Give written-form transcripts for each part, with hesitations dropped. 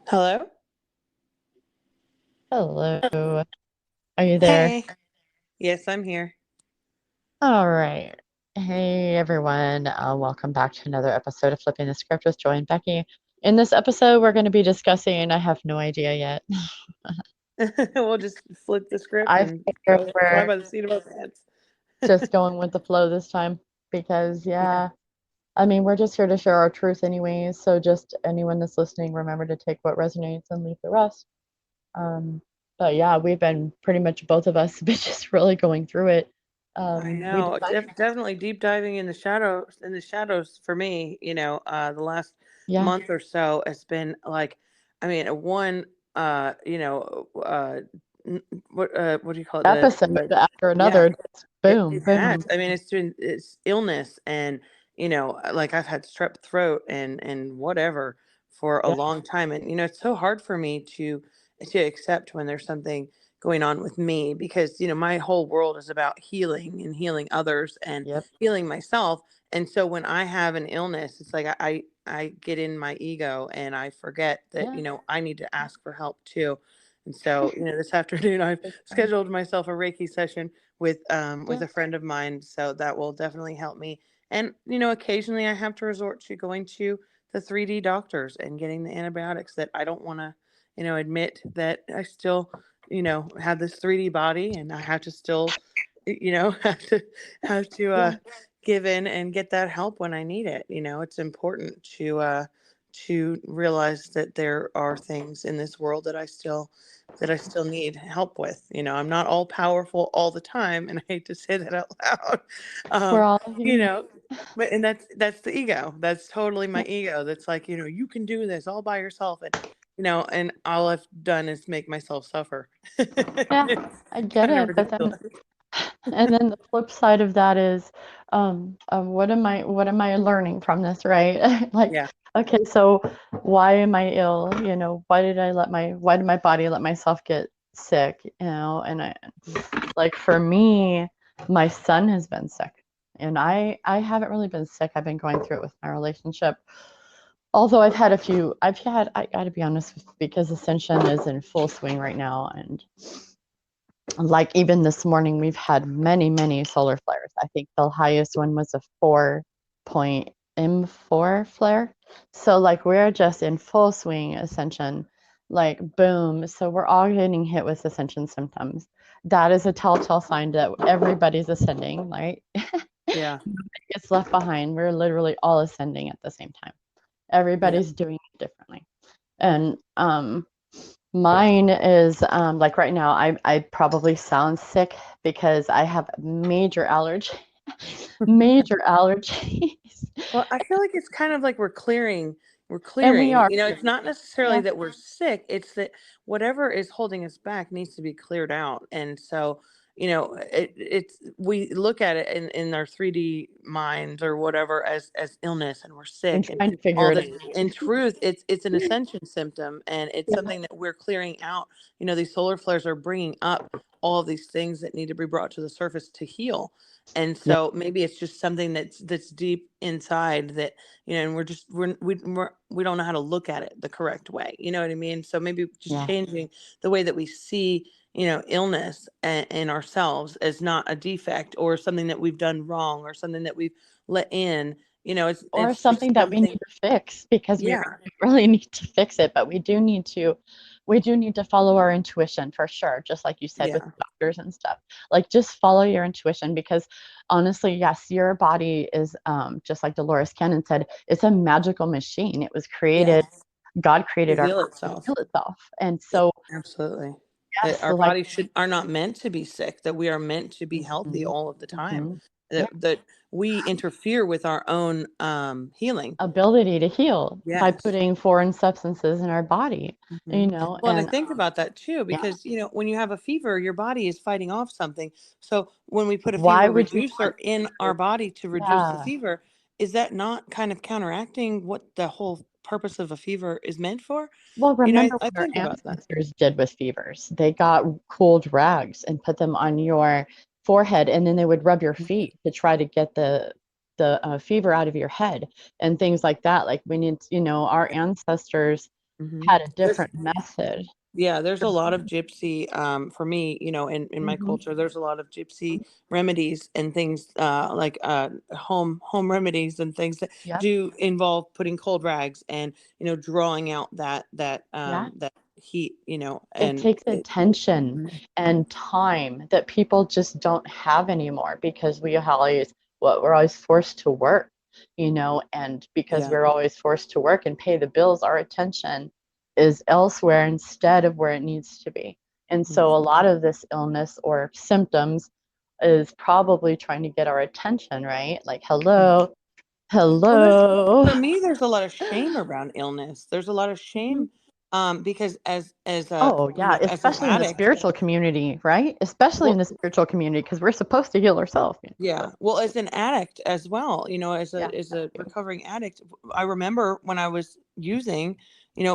Hello? Hello. Are you there? Hey. Yes, I'm here. All right. Hey, everyone. Welcome back to another episode of Flipping the Script with Joy and Becky. In this episode, we're going to be discussing, I have no idea yet. We'll just flip the script I and figure go fly we're by the seat of our pants. just going with the flow this time because, Yeah. yeah, I mean, we're just here to share our truth anyways. So just anyone that's listening, remember to take what resonates and leave the rest. Um, but yeah, we've been pretty much both of us been just really going through it. I We know. decided, Definitely deep diving in the shadows for me, the last yeah. month or so has been like, I mean, what do you call it? Episode after Yeah, another, just boom, it has. boom. I mean, it's illness and like I've had strep throat and whatever for a Yeah, long time, and it's so hard for me to accept when there's something going on with me because my whole world is about healing and healing others and yep, healing myself. And so when I have an illness, it's like I get in my ego and I forget that yeah. I need to ask for help too. And so this afternoon I've Big time. scheduled myself a Reiki session with Yeah, a friend of mine, so that will definitely help me. And occasionally I have to resort to going to the 3D doctors and getting the antibiotics that I don't want to admit that I still have this 3D body, and I have to still have to yeah, give in and get that help when I need it. It's important to realize that there are things in this world that I still need help with. I'm not all powerful all the time, and I hate to say that out loud. we're Um, all you human. know, but and that's the ego. That's totally my Yeah, ego. That's like, you can do this all by yourself, and all I've done is make myself suffer. yeah, It's I get kind of it. But ridiculous. then, and then the flip side of that is, what am I learning from this, right? Like, Yeah. okay, so why am I ill? Why did my body let myself get sick? And like for me, my son has been sick, and I haven't really been sick. I've been going through it with my relationship. Although I got to be honest with you, because Ascension is in full swing right now, and like even this morning, we've had many, many solar flares. I think the highest one was a 4.4 flare. So like we're just in full swing ascension, like boom. So we're all getting hit with ascension symptoms. That is a telltale sign that everybody's ascending, right? Yeah. It's left behind. We're literally all ascending at the same time. Yeah. Everybody's doing it differently. And mine is like right now, I probably sound sick because I have major allergy, major allergies, Well, I feel like it's kind of like we're clearing. We're and we clearing. are It's not necessarily yeah, that we're sick. It's that whatever is holding us back needs to be cleared out. And so, it's we look at it in our 3D minds or whatever as illness, and we're and sick and trying to figure all it this. out. In truth, it's an ascension symptom, and it's Yeah, something that we're clearing out. These solar flares are bringing up all of these things that need to be brought to the surface to heal. And yeah, so maybe it's just something that's deep inside that, and we don't know how to look at it the correct way. You know what I mean? So maybe just yeah. changing the way that we see illness in ourselves as not a defect or something that we've done wrong or something that we've let in. Or It's just something that we need something. to fix because we Yeah. really need to fix it, but we do need to follow our intuition for sure, just like you said with Yeah. doctors and stuff. Like just follow your intuition because honestly, yes, your body is just like Dolores Cannon said, it's a magical machine. It was Yeah. created, God To created our heal body to itself. heal itself. And so Absolutely. That yes, our so like bodies are not meant to be sick, that we are meant to be healthy mhm, all of the time. mhm. Yeah, That we interfere with our own healing. ability to heal by Yes. putting foreign substances in our body, Hmm. Well, and I and think about that too, yeah, because when you have a fever, your body is fighting off something. So when we put a why fever would you reducer want in our to body to reduce the yeah. fever, is that not kind of counteracting what the whole purpose of a fever is meant for? Well, I, remember I what our think about that. ancestors did with fevers. They got cooled rags and put them on your forehead, and then they would rub your feet to try to get the fever out of your head and things like that. Like we need, our ancestors. Hmm. had a There's different method. Yeah, there's a lot of gypsy, for me, in my Hmm. culture, there's a lot of gypsy remedies and things, like, home remedies and things that Yep. do involve putting cold rags and, drawing out Yeah. that heat, It and takes attention Mhm. and time that people just don't have anymore because we're always forced to work, and because Yeah. we're always forced to work and pay the bills, our attention is elsewhere instead of where it needs to be. And so Mhm. a lot of this illness or symptoms is probably trying to get our attention, right? Like, Mhm. hello, Well, hello. for me, there's a lot of shame around illness. There's a lot of Mhm. shame, because Oh, yeah, as an especially in the addict. spiritual community, right? Especially in Well, the spiritual community, because we're supposed to heal ourselves. yeah. Well, as an addict as well, Yeah. as a recovering addict, I remember when I was using,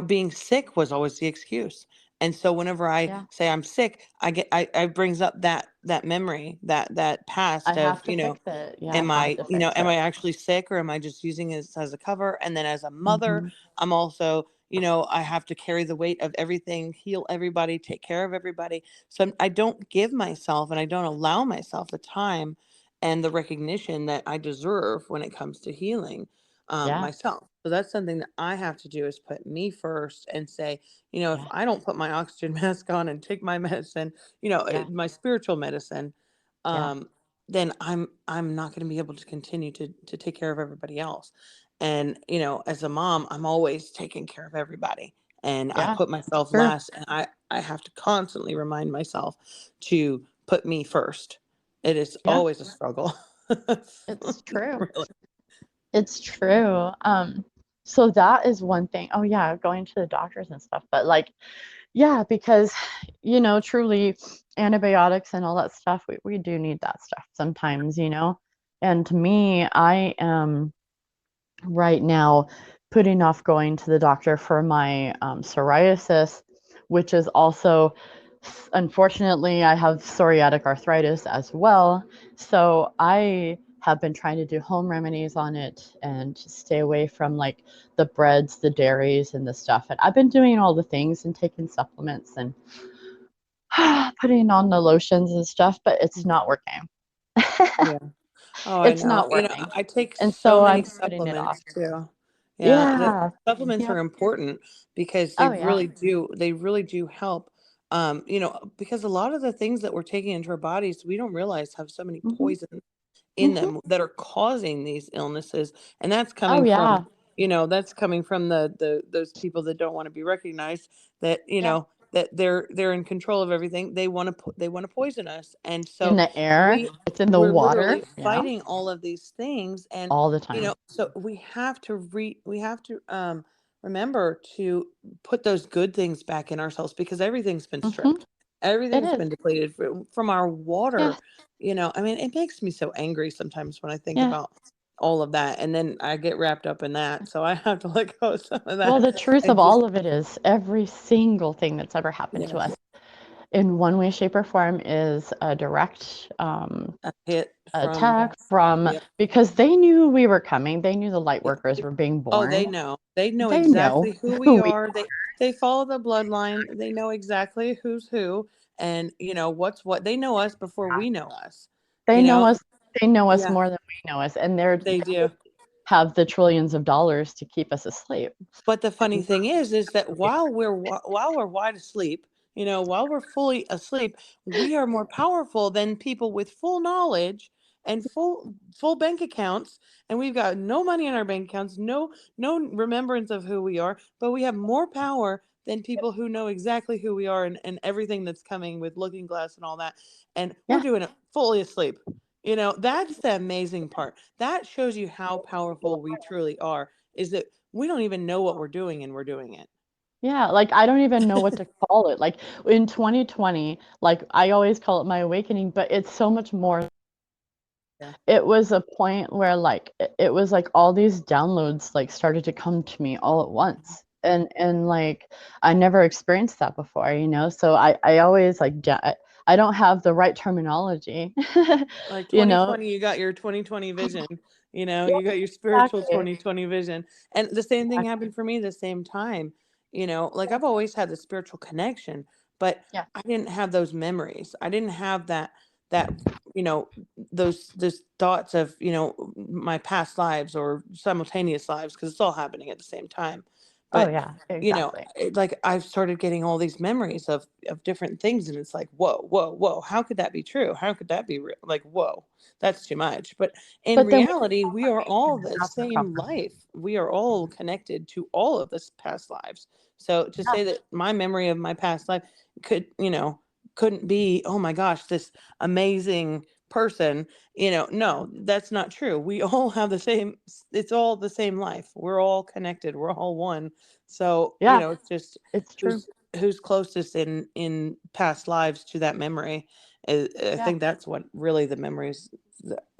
being sick was always the excuse. And so whenever I Yeah. say I'm sick, I brings up that memory, that I past of, have to fix it. Yeah, I am have I, to fix am it. I actually sick, or am I just using it as a cover? And then as a mother, Hmm. I'm also, I have to carry the weight of everything, heal everybody, take care of everybody. So I don't give myself, and I don't allow myself the time and the recognition that I deserve when it comes to healing, Yeah. myself. So that's something that I have to do, is put me first and say, if Yeah. I don't put my oxygen mask on and take my medicine, Yeah. my spiritual medicine, Yeah. um, then I'm not going to be able to continue to take care of everybody else. And as a mom, I'm always taking care of everybody, and I Yeah. put It's myself true. last, and I have to constantly remind myself to put me first. It is Yeah. always a struggle. It's true. Really. It's true. So that is one thing. Oh yeah, going to the doctors and stuff. But like, yeah, because truly antibiotics and all that stuff, we do need that stuff sometimes. And to me, I am right now putting off going to the doctor for my psoriasis, which is also, unfortunately, I have psoriatic arthritis as well. So I have been trying to do home remedies on it and to stay away from like the breads, the dairies, and the stuff. And I've been doing all the things and taking supplements and putting on the lotions and stuff, but it's Mhm. not working. Yeah. Oh, I It's know. not working. I take And so so many I'm putting it off. supplements too. Yeah, the Yeah. supplements are Yep. important because Oh yeah. they really do help. Because a lot of the things that we're taking into our bodies, we don't realize have so many Mhm. poisons in Mhm. them that are causing these illnesses. And Oh yeah. that's coming from the those people that don't want to be recognized, that, Yeah. that they're in control of everything. They want to poison us. And In so the air, we it's in the we're literally water, fighting all of these things. And all the time. so we have to remember to put those good things back in ourselves, because everything's been Mhm. stripped. It Everything's is. been depleted from our Yeah. water. I mean, it makes me so angry sometimes when I think Yeah. about all of that, and then I get wrapped up in that, so I have to let go of some of Well, that the truth of and just all of it is every single thing that's ever happened to yes, us in one way, shape, or form is a direct a hit from attack from yeah. because they knew we were coming. They knew the light Yeah. workers were being Oh, born. they know They know exactly who we who we are. They follow the bloodline. They know exactly who's who, and what's what. They know us before are. we know us. They You know know, us. They know us yeah, more than we know us, and they they do. have the trillions of dollars to keep us asleep. But the funny And thing is that we're while we're wide asleep, while we're fully asleep, we are more powerful than people with full knowledge and full bank accounts, and we've got no money in our bank accounts, no remembrance of who we are, but we have more power than people who know exactly who we are, and everything that's coming with Looking Glass and all that, and we're yeah, doing it fully asleep. That's the amazing part. That shows you how powerful we truly are, is that we don't even know what we're doing, and we're doing it. yeah. Like I don't even know what to call it. Like in 2020, like I always call it my awakening, but it's so much more. Yeah. It was a point where like it was like all these downloads like started to come to me all at once. And like I never experienced that before. So I always like I don't have the right terminology. Like you know 2020, you got your 2020 vision, you got your spiritual exactly. 2020 vision. And the same thing Exactly. happened for me the same time. like I've always had the spiritual connection, but Yeah. I didn't have those memories. I didn't have that, you know, those thoughts of, my past lives or simultaneous lives, because it's all happening at the same time. Oh But, yeah, exactly. like I've started getting all these memories of different things, and it's like, whoa, whoa, whoa, how could that be true? How could that be real? Like, whoa, that's too much. But in But then we reality, we are all can the have the same conversation. life. We are all connected to all of this past lives. So to Yeah, say that my memory of my past life could, couldn't be, oh my gosh, this amazing person, no, that's not true. We all have the same, it's all the same life. We're all connected. We're all one. So, yeah, it's just it's true. who's closest in past lives to that memory. I Yeah, think that's what really the memories,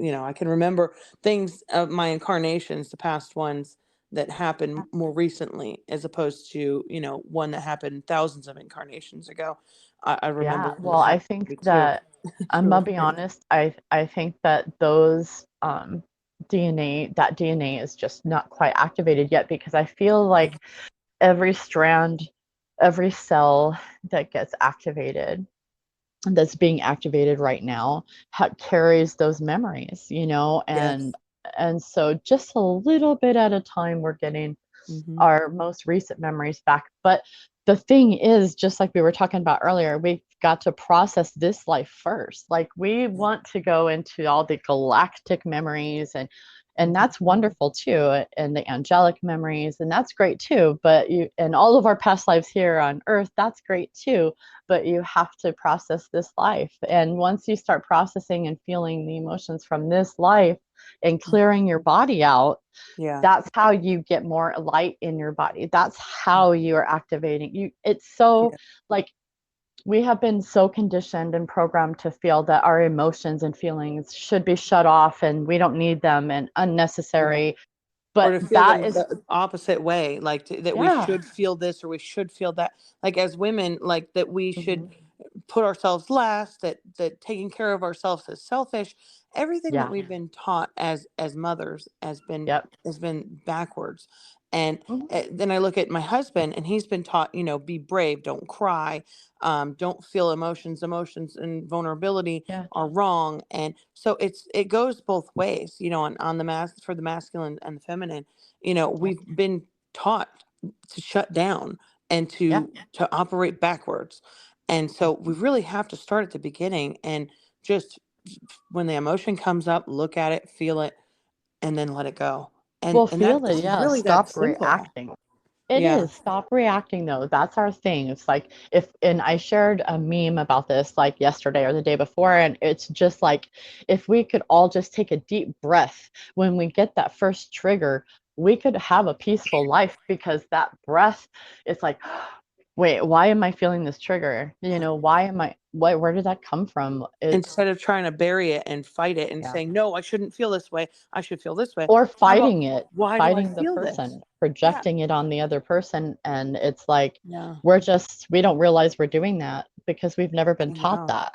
I can remember things of my incarnations, the past ones that yeah, happened more recently, as opposed to, one that happened thousands of incarnations ago. I remember yeah. when Well, that I happened think to me too. that It's I'm really gonna be crazy. honest. I think that those DNA is just not quite activated yet because I feel Yeah. like every strand, every cell that gets activated, that's being activated right now, carries those memories, Yes. and so just a little bit at a time we're getting Hmm. our most recent memories back. But the thing is, just like we were talking about earlier, we've got to process this life first. Like we Yeah. want to go into all the galactic memories and Hmm. that's wonderful too, and the angelic memories, and that's great too. But you and all of our past lives here on earth, that's great too. But you have to process this life. And once you start processing and feeling the emotions from this life and clearing your body out, Yeah. that's how you get more light in your body. That's how you are activating you. It's so Yeah. like we have been so conditioned and programmed to feel that our emotions and feelings should be shut off and we don't need them and Yeah. unnecessary. Or But to feel that them is, the opposite way, like that we yeah. should feel this or we should feel that. Like as women, like that we should Mhm. put ourselves last, that taking care of ourselves is selfish. Everything that Yeah. we've been taught as mothers Yep. has been backwards. And Mhm. then I look at my husband, and he's been taught, be brave, don't cry, don't feel emotions. Emotions and vulnerability Yeah. are wrong. And so it goes both ways, on the for the masculine and the feminine. Yep. We've been taught to shut down and Yeah. to operate backwards. And so we really have to start at the beginning, and just when the emotion comes up, look at it, feel it, and then let it go. Well, And feel it. that's Yeah. really that Stop simple. reacting. It Yeah. is. Stop reacting though. That's our thing. It's like if, and I shared a meme about this like yesterday or the day before, and it's just like if we could all just take a deep breath when we get that first trigger, we could have a peaceful life because that breath, it's like, wait, why am I feeling this trigger? Why am I, where did that come from? Instead of trying to bury it and fight it and Yeah. saying, no, I shouldn't feel this way, I should feel this way. Or How about, fighting it, why do I fighting the feel this? person, Yeah. projecting it on the other person. And it's like, Yeah. we don't realize we're doing that because we've never been I taught know. that.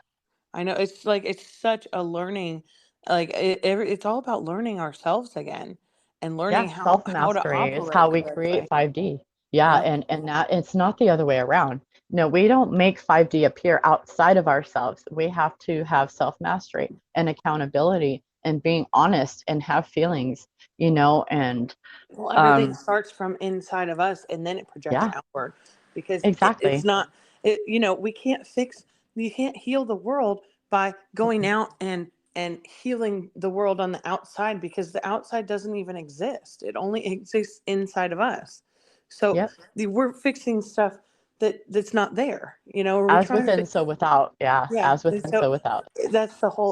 I know. It's like, it's such a learning, like it's all about learning ourselves again, and learning Yeah, how to self-mastery is how operate we create correctly. 5D. Yeah, Yeah. and that it's not the other way around. No, we don't make 5D appear outside of ourselves. We have to have self-mastery and accountability and being honest and have feelings, and Well, everything um starts from inside of us, and then it projects yeah, outward, because it's exactly. not, we can't you can't heal the world by going Mm-mm. out and healing the world on the outside, because the outside doesn't even exist. It only exists inside of us. So Yep. we're fixing stuff that's not there, or we're As trying to within, fix. so without. Yeah, Yeah. as And within, so so without.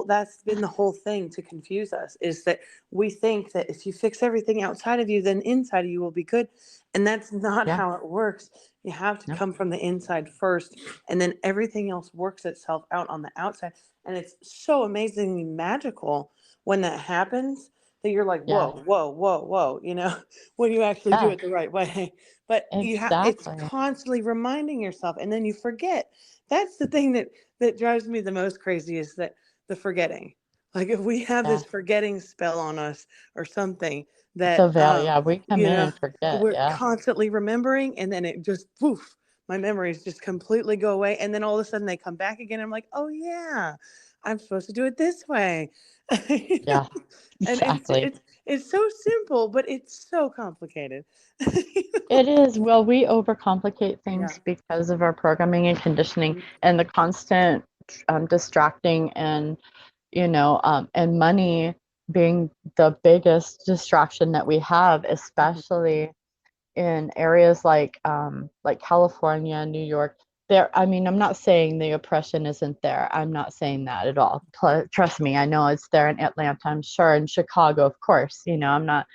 that's been the whole thing to confuse us, is that we think that if you fix everything outside of you, then inside of you will be good. And that's not Yeah. how it works. You have to No. come from the inside first, and then everything else works itself out on the outside. And it's so amazingly magical when that happens, that you're like, Yeah. whoa, whoa, whoa, whoa, when you actually do Yeah. it the right way. But it's Exactly. constantly reminding yourself, and then you forget. That's the thing that drives me the most crazy, is that the forgetting. Like if we have Yeah. this forgetting spell on us or something, that The veil, yeah, we come you in know, and forget, we're yeah. constantly remembering, and then it just poof, my memories just completely go away, and then all of a sudden they come back again. I'm like, oh yeah, I'm supposed to do it this way. You know? Yeah, And it's exactly. it's it's so simple, but it's so complicated. It is. Well, we overcomplicate Yeah. things because of our programming and conditioning Mhm. and the constant distracting and money being the biggest distraction that we have, Mhm. especially in areas like California, New York. There, I mean, I'm not saying the oppression isn't there. I'm not saying that at all. Trust me, I know it's there in Atlanta, I'm sure, in Chicago, of course. I'm not,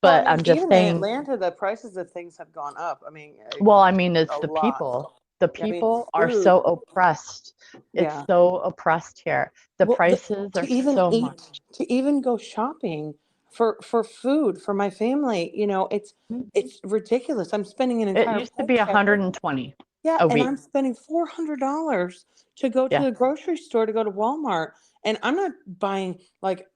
Well, I but mean, I'm just even in saying, Atlanta, the prices of things have gone up. I mean, well, I mean, a it's the lot. people. The I mean, people are food. so oppressed. It's Yeah. so oppressed here. The Well, prices are to even so much. eat, to even go shopping for food for my family, it's ridiculous. I'm spending an It entire used to be paycheck. 120 Yeah, a and week. I'm spending $400 to go to Yeah, the grocery store, to go to Walmart, and I'm not buying like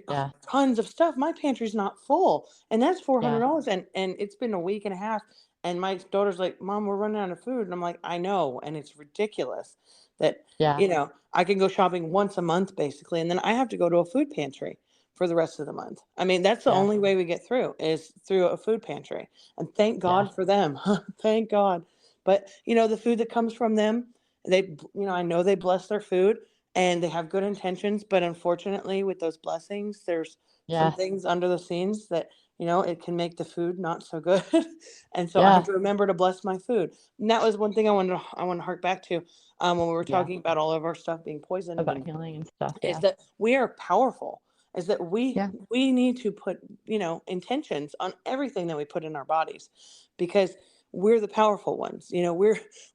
yeah, tons of stuff. My pantry's not full, and that's four hundred yeah, dollars. And it's been a week and a half, and my daughter's like, "Mom, we're running out of food," and I'm like, "I know," and it's ridiculous that yeah, I can go shopping once a month basically, and then I have to go to a food pantry for the rest of the month. I mean, that's the yeah, only way we get through is through a food pantry, and thank yeah, God for them. Thank God. But the food that comes from them, I know they bless their food and they have good intentions, but unfortunately with those blessings, there's some yeah, things under the scenes that, it can make the food not so good. And so I have yeah, to remember to bless my food. And that was one thing I want to hark back to, when we were yeah. talking about all of our stuff being poisoned, About and healing and stuff. is Yeah, that we are powerful, is that we yeah, we need to put intentions on everything that we put in our bodies, because we're the powerful ones.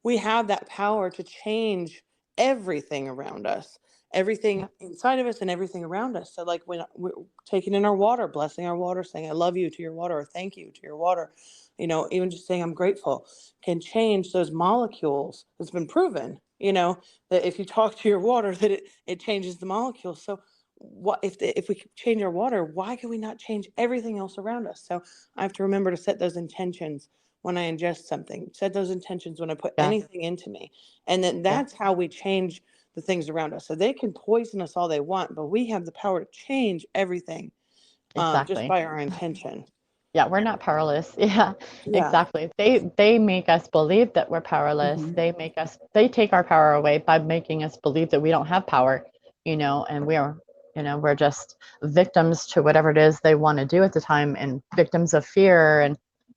We have that power to change everything around us, everything yeah, inside of us and everything around us. So like when we're taking in our water, blessing our water, saying I love you to your water, or thank you to your water, even just saying I'm grateful can change those molecules. It's been proven, that if you talk to your water, that it changes the molecules. So what if we could change our water, why can we not change everything else around us? So I have to remember to set those intentions when I ingest something, set those intentions when I put yeah, anything into me, and then yeah. that's how we change the things around us. So they can poison us all they want, but we have the power to change everything, just Exactly. by our intention. Yeah, we're not powerless. Yeah, Yeah. exactly. They make us believe that we're powerless. Hmm. They take our power away by making us believe that we don't have power, and we're just victims to whatever it is they want to do at the time, and victims of fear,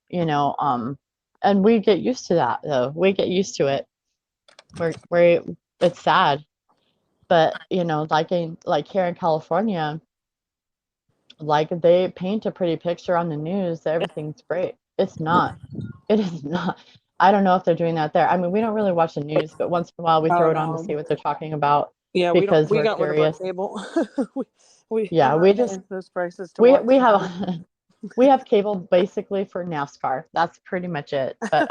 you know, um and we get used to that though. We get used to it. We It's sad, but like here in California, like they paint a pretty picture on the news that everything's great. It's not. It is not. I don't know if they're doing that there. I mean, we don't really watch the news, but once in a while we Oh throw it on to see no. what they're talking about Yeah, we don't. because We we're got rid of our curious. cable. we I'm Yeah, not paying those prices to we watch we the news. have we have cable basically for NASCAR. That's pretty much it. But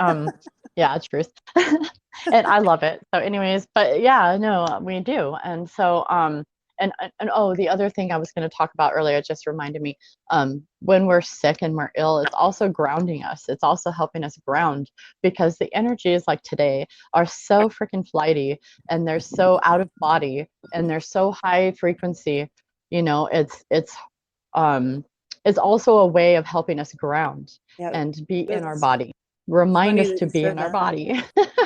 yeah, truth. And I love it. So anyways, but yeah, no, we do. And so and oh, the other thing I was going to talk about earlier just reminded me, when we're sick and we're ill, it's also grounding us. It's also helping us ground because the energies like today are so freaking flighty and they're so out of body and they're so high frequency. You know, um, it's also a way of helping us ground Yeah, and be in our that's body. Remind funny us that to you be in said our that. body.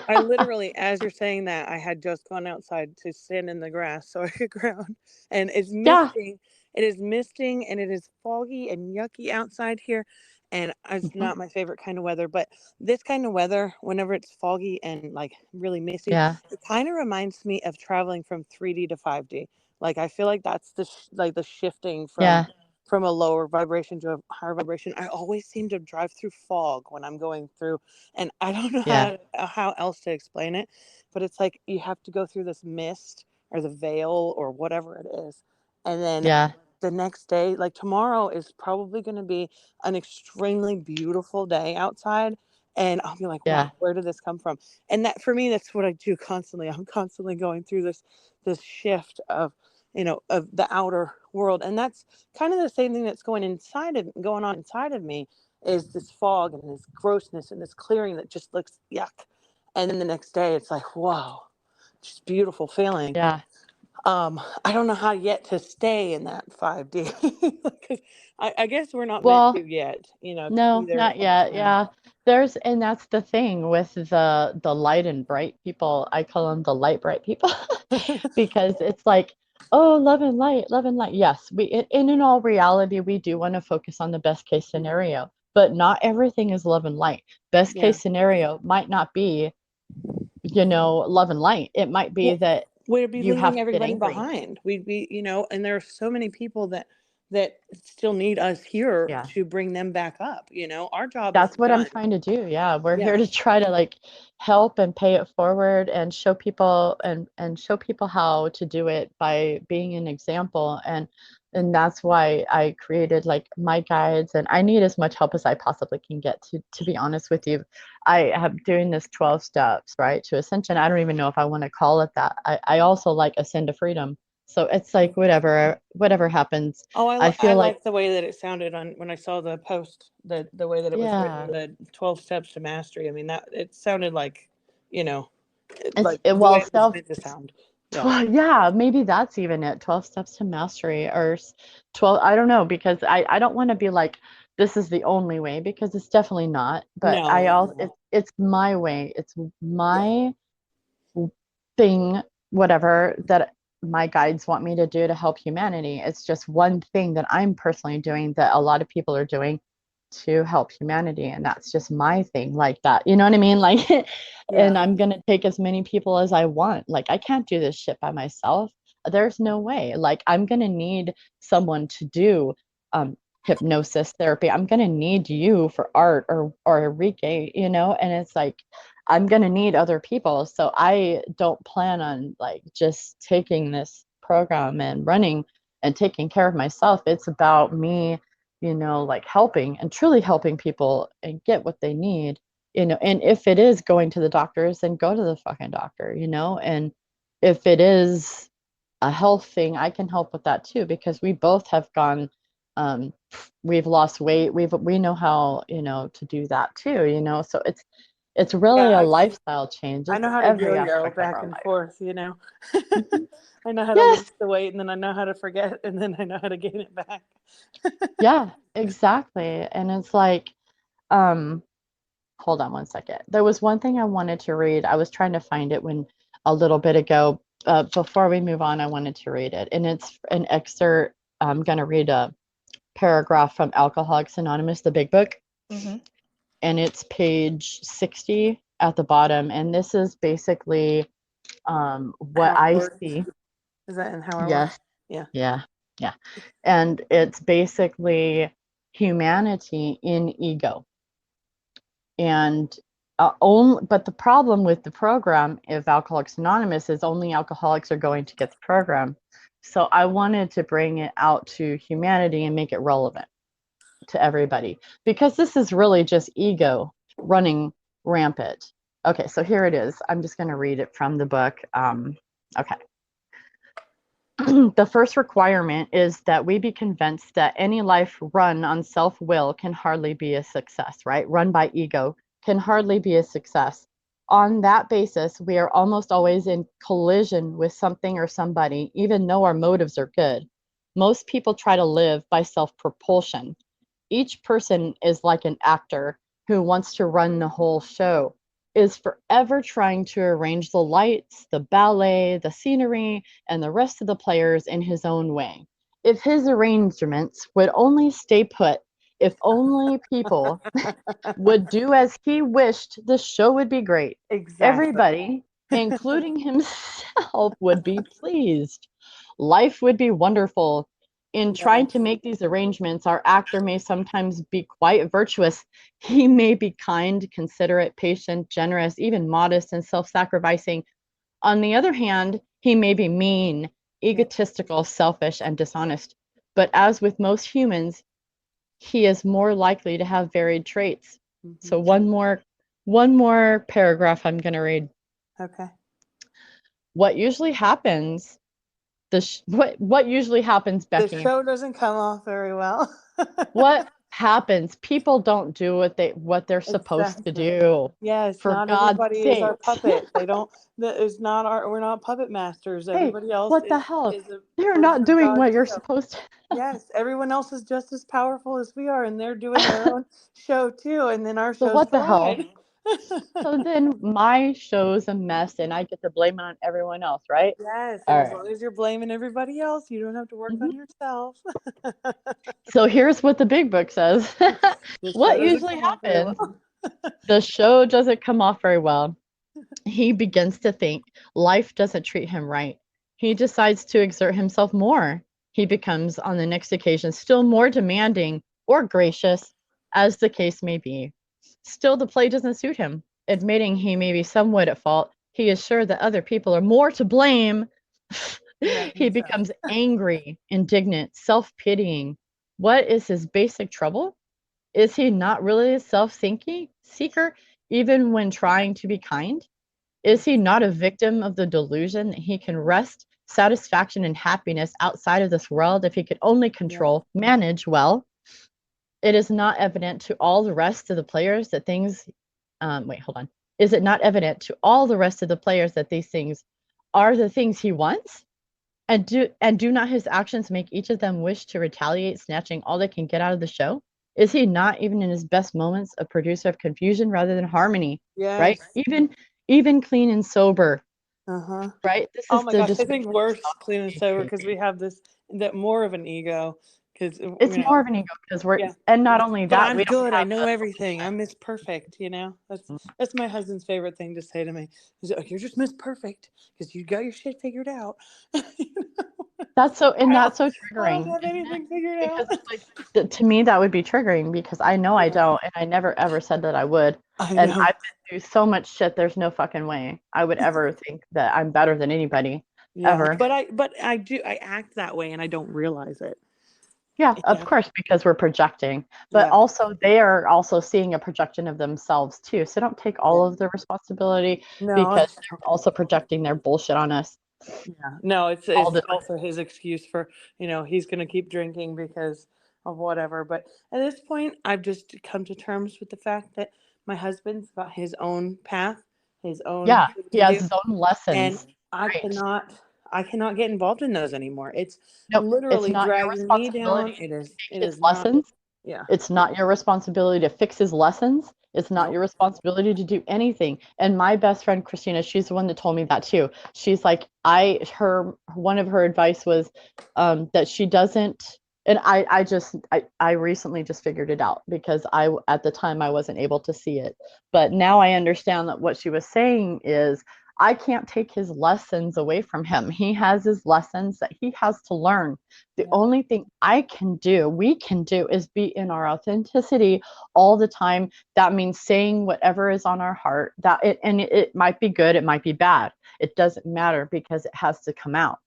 I literally, as you're saying that, I had just gone outside to stand in the grass so I could ground. And it's Yeah. misting. It is misting and it is foggy and yucky outside here. And it's Mhm. not my favorite kind of weather. But this kind of weather, whenever it's foggy and like really misty, Yeah. it kind of reminds me of traveling from 3D to 5D. Like I feel like that's like the shifting from Yeah. from a lower vibration to a higher vibration. I always seem to drive through fog when I'm going through, and I don't know Yeah. how else to explain it, but it's like you have to go through this mist or the veil or whatever it is, and then Yeah. the next day, like tomorrow, is probably going to be an extremely beautiful day outside, and I'll be like, Yeah. wow, where did this come from? And that for me, that's what I do constantly. I'm constantly going through this shift of of the outer world. And that's kind of the same thing that's going on inside of me, is this fog and this grossness and this clearing that just looks yuck. And then the next day it's like, whoa, just beautiful feeling. Yeah. I don't know how yet to stay in that 5D. 'Cause I guess we're not meant to Well, yet, to be no, there not all the yet. time. Yeah. And that's the thing with the light and bright people. I call them the light bright people because it's like, oh, love and light, love and light. Yes, and in all reality, we do want to focus on the best case scenario, but not everything is love and light. Best Yeah. case scenario might not be, love and light. It might be Well, that we'd be you have leaving to get everybody angry. behind. We'd be, and there are so many people that still need us here Yeah. to bring them back up. Our job That's isn't what I'm done. trying to do. Yeah, we're here Yeah. to try to like help and pay it forward and show people and show people how to do it by being an example. And that's why I created like my guides, and I need as much help as I possibly can get, to be honest with you. I have doing this 12 steps, right, to ascension. I don't even know if I want to call it that. I also like ascend to freedom. So it's like whatever happens. Oh, I I feel like, like the way that it sounded on when I saw the post, the way that it was written, yeah. the 12 steps to mastery. I mean, that it sounded like, you know, It's like it, the way well, it was self meant to sound. Yeah. Yeah, maybe that's even it. 12 steps to mastery, or 12, I don't know, because I don't want to be like this is the only way, because it's definitely not. But I No, also no. it's my way. It's Yeah. my thing, whatever that my guides want me to do to help humanity. It's just one thing that I'm personally doing that a lot of people are doing to help humanity, and that's just my thing, like that, you know what I mean, like Yeah. and I'm going to take as many people as I want. Like, I can't do this shit by myself. There's no way. Like, I'm going to need someone to do hypnosis therapy. I'm going to need you for art or Reiki, and it's like I'm going to need other people. So I don't plan on like just taking this program and running and taking care of myself. It's about me, like helping and truly helping people and get what they need, and if it is going to the doctors, then go to the fucking doctor, and if it is a health thing, I can help with that too, because we both have gone, um, we've lost weight. We know how, to do that too, so it's really Yeah. a lifestyle change. I It's know how to every yo-yo aspect of back our and life. forth. Mhm. I know how to Yes. lose the weight, and then I know how to forget, and then I know how to gain it back. Yeah, exactly. And it's like, um, hold on one second. There was one thing I wanted to read. I was trying to find it when a little bit ago. Before we move on, I wanted to read it. And it's an excerpt. I'm going to read a paragraph from Alcoholics Anonymous, the big book. Mm-hmm. And it's page 60 at the bottom. And this is basically what How it I works. see. Is that in how it works? Yes. Yeah. Yeah. Yeah. And it's basically humanity in ego. And only, but the problem with the program, if Alcoholics Anonymous, is only alcoholics are going to get the program. So I wanted to bring it out to humanity and make it relevant to everybody, because this is really just ego running rampant. Okay, so here it is. I'm just going to read it from the book. Okay. The first requirement is that we be convinced that any life run on self-will can hardly be a success, right? Run by ego can hardly be a success. On that basis, we are almost always in collision with something or somebody, even though our motives are good. Most people try to live by self-propulsion. Each person is like an actor who wants to run the whole show, is forever trying to arrange the lights, the ballet, the scenery, and the rest of the players in his own way. If his arrangements would only stay put, if only people would do as he wished, the show would be great. Exactly. Everybody, including himself, would be pleased. Life would be wonderful. In trying to Yes. make these arrangements, our actor may sometimes be quite virtuous. He may be kind, considerate, patient, generous, even modest and self sacrificing. On the other hand, he may be mean, Yeah. egotistical, selfish, and dishonest. But as with most humans, he is more likely to have varied traits. So Hmm. one more paragraph I'm going to read. Okay. What usually happens what usually happens, The Becky? show doesn't come off very well. What happens? People don't do what they're supposed to Exactly. do. Yes, For not God's everybody is our sakes. puppet. They don't. It's not our. We're not puppet masters. Hey, Everybody else what the hell? is a They're version not of doing God what you're too. supposed to. Yes, everyone else is just as powerful as we are, and they're doing their own show too. And then our So show's what the hell? fine. So then my show's a mess and I get to blame it on everyone else, right? Yes, and All as right. long as you're blaming everybody else, you don't have to work Mhm. on yourself. So here's what the big book says. The show What doesn't usually come off very happens? well. The show doesn't come off very well. He begins to think life doesn't treat him right. He decides to exert himself more. He becomes, on the next occasion, still more demanding or gracious, as the case may be. Still, the play doesn't suit him. Admitting he may be somewhat at fault, he is sure that other people are more to blame. Than He himself. becomes angry, indignant, self pitying. What is his basic trouble? Is he not really a self seeker, even when trying to be kind? Is he not a victim of the delusion that he can wrest satisfaction and happiness outside of this world if he could only Yeah. manage well? It is not evident to all the rest of the players that things, wait, hold on. Is it not evident to all the rest of the players that these things are the things he wants? And do not his actions make each of them wish to retaliate, snatching all they can get out of the show? Is he not, even in his best moments, a producer of confusion rather than harmony? Right? Yes. Even clean and sober. Uh-huh. Right? This Oh is my the gosh, I think description of worse clean and sovereignty sober to because we me. have this that more of an ego because It's more of an ego because yeah. and not only But that, I'm we don't good. I have know the everything. I'm Miss Perfect. That's my husband's favorite thing to say to me. He's like, "You're just Miss Perfect because you got your shit figured out." that's so I don't triggering, have isn't it? anything figured out. Because it's like to me that would be triggering because I know I Yeah, don't and I never ever said that I would. I And know. I've been through so much shit, there's no fucking way I would ever think that I'm better than anybody Yeah, ever. but I do I act that way and I don't realize it. Yeah, You of know? course, because we're projecting, but Yeah. also they are also seeing a projection of themselves too. So don't take all Yeah. of the responsibility No, because it's they're also projecting their bullshit on us yeah. No, it's all it's the also his excuse for, he's going to keep drinking because of whatever. But at this point, I've just come to terms with the fact that my husband's got his own path, his own yeah, thing he to has do, his own and lessons. I Right. cannot I cannot get involved in those anymore. It's Nope, it's literally not your dragging me responsibility down. to It take his is not. lessons. Yeah. It's not your responsibility to fix his lessons. It's not Nope. your responsibility to do anything. And my best friend Christina, she's the one that told me that too. She's like, one of her advice was that she doesn't. And I recently just figured it out because at the time I wasn't able to see it, but now I understand that what she was saying is I can't take his lessons away from him. He has his lessons that he has to learn. The Yeah. only thing we can do is be in our authenticity all the time. That means saying whatever is on our heart. It might be good, it might be bad. It doesn't matter because it has to come out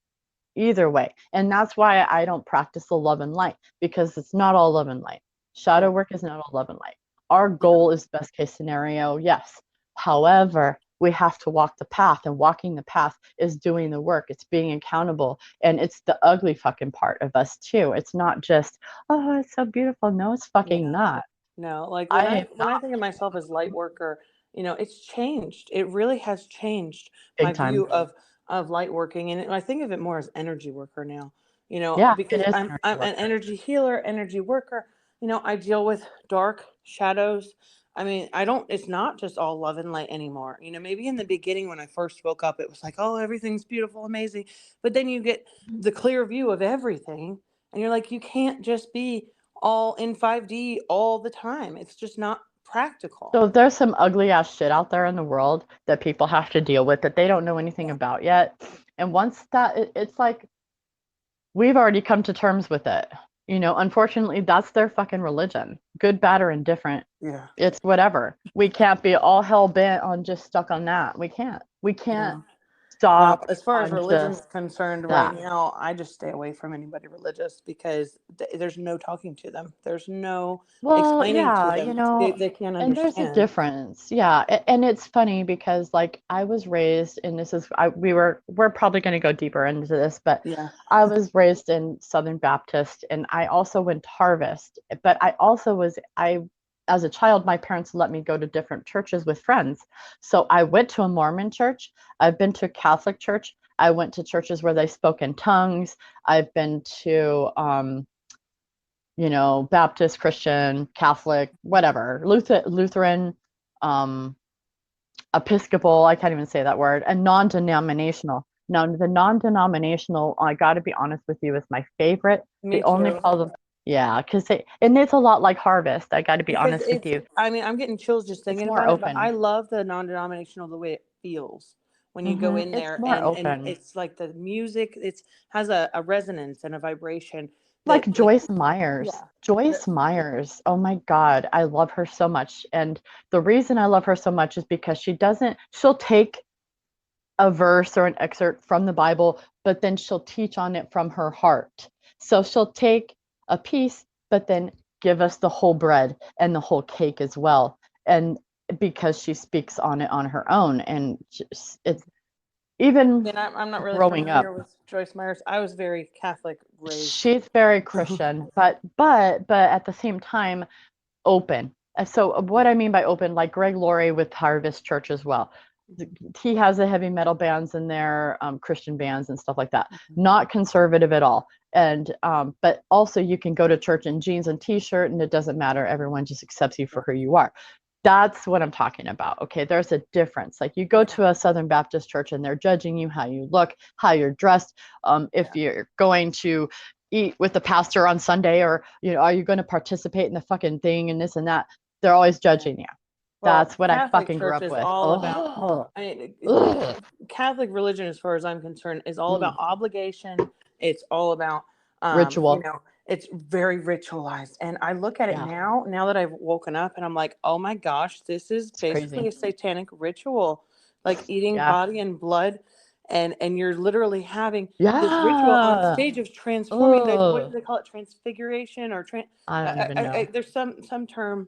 either way. And that's why I don't practice the love and light because it's not all love and light. Shadow Yeah. work is not all love and light. Our Yeah. goal is best case scenario, yes. However, we have to walk the path, and walking the path is doing the work. It's being accountable, and it's the ugly fucking part of us too. It's not just, oh, it's so beautiful. No, it's fucking Yeah. not. No, like I when I am when I not think of myself as light worker, it's changed. It really has changed my big time. view of light working, and I think of it more as energy worker now. Yeah, it Because is energy I'm an worker. energy healer, energy worker. I deal with dark shadows. I mean, I don't. It's not just all love and light anymore. Maybe in the beginning when I first woke up, it was like, oh, everything's beautiful, amazing, but then you get the clear view of everything, and you're like, you can't just be all in 5D all the time. It's just not practical. So there's some ugly ass shit out there in the world that people have to deal with that they don't know anything Yeah. about yet. And once it's like we've already come to terms with it. Unfortunately, that's their fucking religion. Good, bad, or indifferent. Yeah. It's whatever. We can't be all hell bent on just stuck on that. We can't. We can't No. stop As far as on religion's just concerned, right that. now, I just stay away from anybody religious because there's no talking to them. There's no Well, explaining to yeah, them. They can't and there's a understand. difference. Yeah, and it's funny because like I was raised, and this is we're probably going to go deeper into this, but Yeah. I was raised in Southern Baptist, and I also went to Harvest, but I also was I as a child, my parents let me go to different churches with friends. So I went to a Mormon church. I've been to a Catholic church. I went to churches where they spoke in tongues. I've been to Baptist, Christian, Catholic, whatever, Lutheran, um, Episcopal, I can't even say that word, and non-denominational. Now, the non-denominational, I got to be honest with you, is my favorite. They Me only too. call them, yeah, and it's a lot like Harvest. I got to be Because honest with it's, you. I mean, I'm getting chills just It's thinking more about it, but I open. love the non-denominational the way it feels when you go in It's there, more and open. it's like the music, it's has a resonance and a vibration Like that Joyce Myers. yeah. Joyce Myers. Oh my God, I love her so much. And the reason I love her so much is because she'll take a verse or an excerpt from the Bible, but then she'll teach on it from her heart. So she'll take a piece, but then give us the whole bread and the whole cake as well. And because she speaks on it on her own. And it's even And I'm not really growing up, familiar with Joyce Myers. I was very Catholic raised. she's very Christian, but at the same time, open. So what I mean by open, like Greg Laurie with Harvest Church as well. He has the heavy metal bands in there, Christian bands and stuff like that. Not conservative at all. And but also you can go to church in jeans and t-shirt, and it doesn't matter. Everyone just accepts you for who you are. That's what I'm talking about. Okay, there's a difference. Like you go Yeah. to a Southern Baptist church and they're judging you, how you look, how you're dressed. If Yeah. you're going to eat with the pastor on Sunday, or are you going to participate in the fucking thing and this and that? They're always Yeah. judging you. Well, That's what I Catholic fucking grew Church up is with. all about, Oh, I mean, ugh. Catholic religion, as far as I'm concerned, is all about Mm. obligation. It's all about, Ritual. it's very ritualized. And I look at it Yeah, now that I've woken up, and I'm like, oh my gosh, this is it's basically crazy. a satanic ritual, like eating Yeah, body and blood. And you're literally having this ritual on yeah. stage of transforming the, what do Oh, they call it? Transfiguration or I don't even know. there's some term,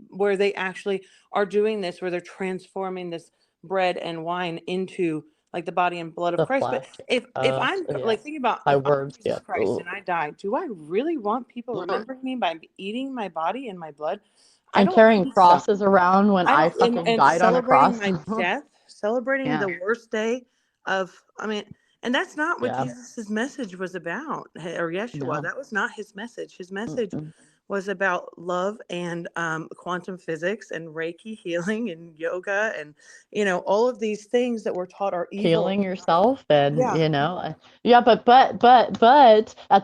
where they actually are doing this, where they're transforming this bread and wine into like the body and blood of The Christ. But flesh. if I'm Yeah. like thinking about, My if I'm words. Jesus Yeah. Christ Ugh. and I die, do I really want people Ugh. remembering me by eating my body and my blood? I And don't carrying think so. crosses around when I I don't, fucking and died on a celebrating cross. my death, celebrating Yeah. the worst day of, I mean, and that's not what Yeah. Jesus's message was about, or Yeshua. No. That was not his message. His message Mm-mm. was about love and quantum physics and Reiki healing and yoga and all of these things that we're taught are evil. Healing yourself, and Yeah, yeah, but at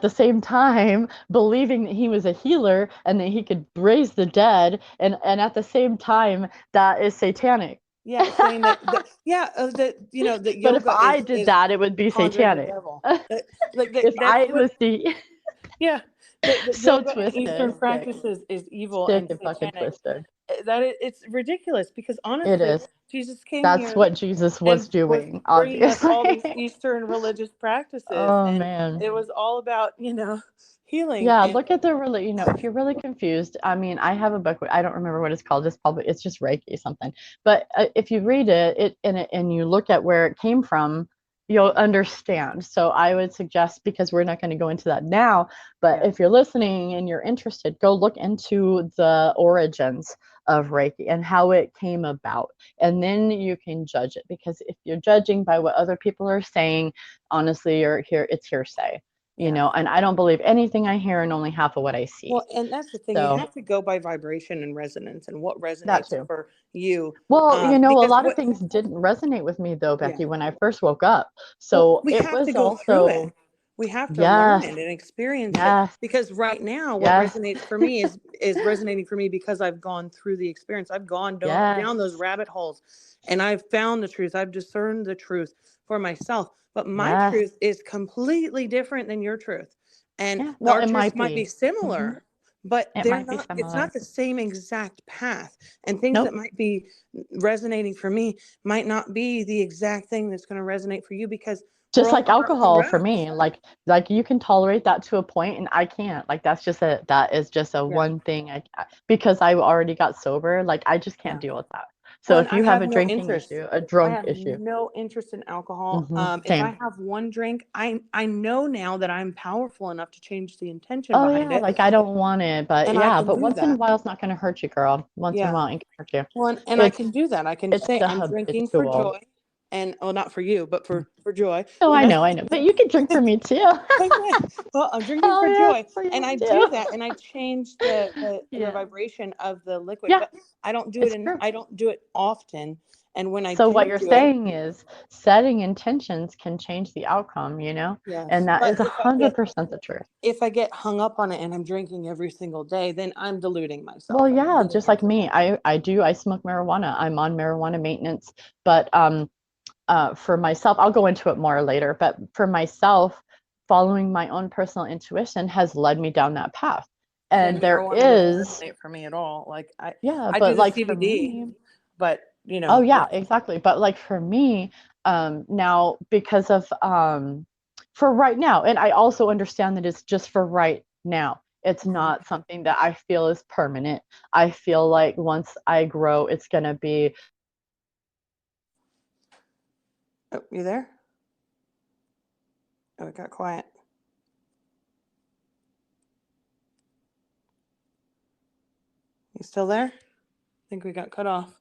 the same time believing that he was a healer and that he could raise the dead, and at the same time that is satanic. yeah, saying that yeah, that that But if yoga I did is that, it would be conjuring the satanic. devil. That, like If that's I what. was the Yeah, the so yoga and Eastern twisted, sick, practices is evil sick and and fucking satanic. twisted. It's ridiculous because It honestly, is. Jesus came That's here what Jesus was and was doing, bringing us all obviously. these Eastern religious practices, Oh and man. it was all about healing Yeah, and look at the really, if you're really confused, I mean, I have a book, I don't remember what it's called. It's just Reiki something. But if you read and you look at where it came from, you'll understand. So I would suggest, because we're not going to go into that now, but yeah, if you're listening and you're interested, go look into the origins of Reiki and how it came about. And then you can judge it, because if you're judging by what other people are saying, honestly, it's hearsay. yeah. And I don't believe anything I hear and only half of what I see. Well, and that's the thing. You So have to go by vibration and resonance and what that resonates too. for you. Well, a Because lot of what, things didn't resonate with me though, yeah. Becky, when I first woke up. Well, So we it have to was go through it. also, We have to learn yes, it and experience it yes, because right now what yes, resonates for me is resonating for me because I've gone through the experience. I've gone yes, down those rabbit holes and I've found the truth. I've discerned the truth for myself. But my yes. truth is completely different than your truth. And Yeah. Well, our it truths might might be be. Hmm. similar, but It they're might be not, it's not similar. the same exact path. And things that Nope. might be resonating for me might not be the exact thing that's going to resonate for you, because we're Just all like on our own alcohol for routes. me, like you can tolerate that to a point and I can't. Like that is just a Yeah. one thing because I already got sober, like I just can't Yeah. deal with that. So Well, and if I you have have a no drinking interest. issue, a I drunk have issue. no interest in alcohol. If I Same. have one drink, I know now that I'm powerful enough to change the intention Oh behind yeah, it, like I don't want it, but and I yeah, can but do once in a that. while it's not gonna hurt you, girl. Once in a Yeah. while it can hurt you. Well, and I can It's do that. I can it's say the I'm drinking for habitual. joy, and well, not for you, but for joy. Oh, You know. I know, but you can drink for me too. Okay. Well, I'm drinking Hell for yeah, joy, please and I do do. that, and I change the Yeah. vibration of the liquid, Yeah, but I don't do it it's in true. I don't do it often. And when I So what do you're do it, saying is setting intentions can change the outcome, you know? And yes. that But is 100% the truth. if I get hung up on it and I'm drinking every single day, then I'm deluding myself. Well, I'm yeah, getting just like into me. that. I smoke marijuana. I'm on marijuana maintenance, but for myself, I'll go into it more later, but for myself, following my own personal intuition has led me down that path. Yeah, And there marijuana doesn't is, resonate for me at all. Like yeah, I do but the like for CBD, me, but oh yeah. yeah, exactly. But like for me, now because of for right now, and I also understand that it's just for right now. It's Mhm. not something that I feel is permanent. I feel like once I grow, it's gonna be. Oh, you there? Oh, it got quiet. You still there? I think we got cut off.